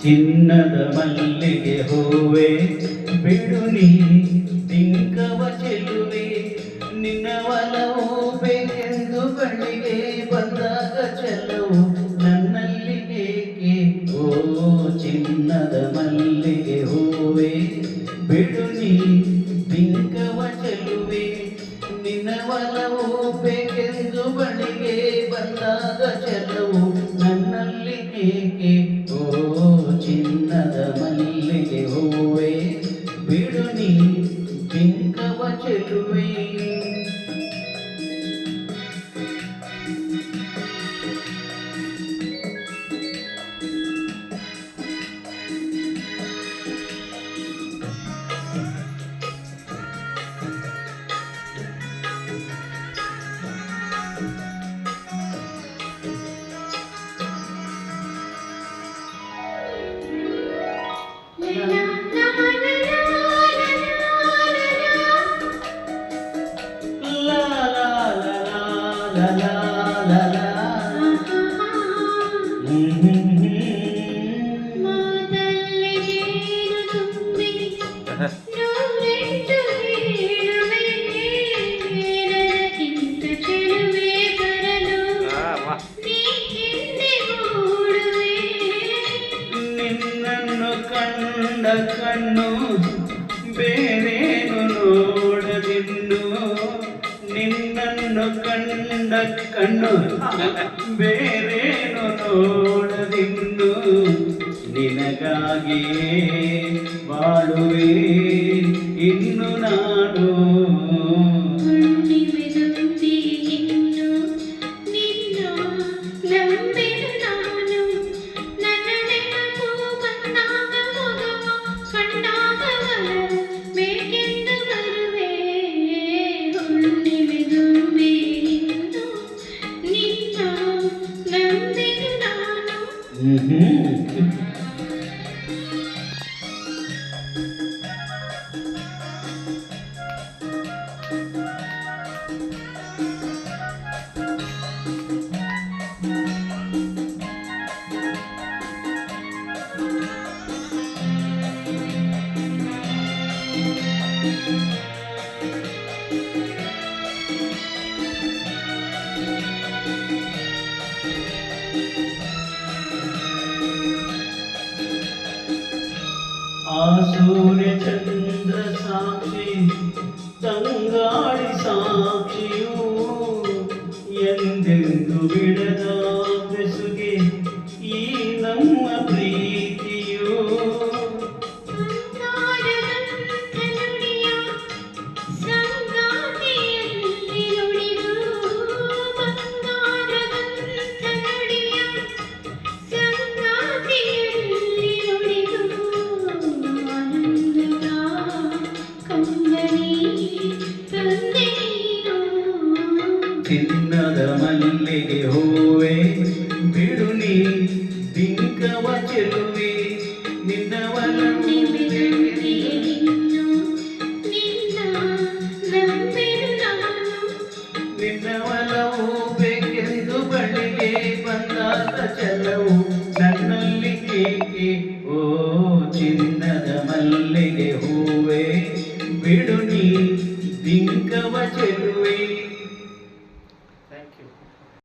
ಚಿನ್ನದ ಮಲ್ಲಿಗೆ ಹೂವೆ ಬಿಡು ನೀ ಬಿಂಕವ ಚೆಲುವೆ ನಿನ್ನ ಒಲವು ಬೇಕೆಂದು ಬಳಿಗೆ ಬಂದಾಗ ಚೆಲುವು ನನ್ನಲ್ಲಿ ಏಕೆ ಓ ಚಿನ್ನದ ಮಲ್ಲಿಗೆ ಹೂವೆ ಬಿಡು ನೀ ಬಿಂಕವ ಚೆಲುವೆ ನಿನ್ನ ಒಲವು ಬೇಕೆಂದು ಬಳಿಗೆ ಬಂದಾಗ ಚೆಲುವು ನನ್ನಲ್ಲಿ ಏಕೆ ಓ ಚಿನ್ನದ ಮಲ್ಲಿಗೆ ಹೂವೆ ಬಿಡು ನೀ ಬಿಂಕವ ಚೆಲುವೆ ನಿನ್ನನ್ನು ಕಂಡ ಕಣ್ಣು ಬೇರೇನು ನೋಡದಿನ್ನು ನಿನ್ನನ್ನು ಕಂಡ ಕಣ್ಣು ಬೇರೇನು ನೋಡದಿನ್ನು ನಿನಗಾಗಿಯೇ ಬಾಳುವೆ ಇನ್ನು ನಾನು ಆ ಸೂರ್ಯ ಚಂದ್ರ ಸಾಕ್ಷಿ ತಂಗಾಳಿ ಸಾಕ್ಷಿಯು ಎಂದೆಂದು ಬಿಡದ ಬೆಸುಗೆ ಈ ನಮ್ಮ ಪ್ರೀತಿಯು ಚಿನ್ನದ ಮಲ್ಲಿಗೆ ಹೂವೆ ಬಿಡು ನೀ ಬಿಂಕವ ಚೆಲುವೆ ನಿನ್ನ ಒಲವು ನಿನ್ನ ಒಲವು ಬೇಕೆಂದು ಬಳಿಗೆ ಬಂದಾಗ ಚೆಲವು ನನ್ನಲ್ಲಿ ಏಕೆ ಓ ಚಿನ್ನದ ಮಲ್ಲಿಗೆ ಹೂವೆ ಬಿಡು ನೀ ಬಿಂಕವ ಚೆಲುವೆ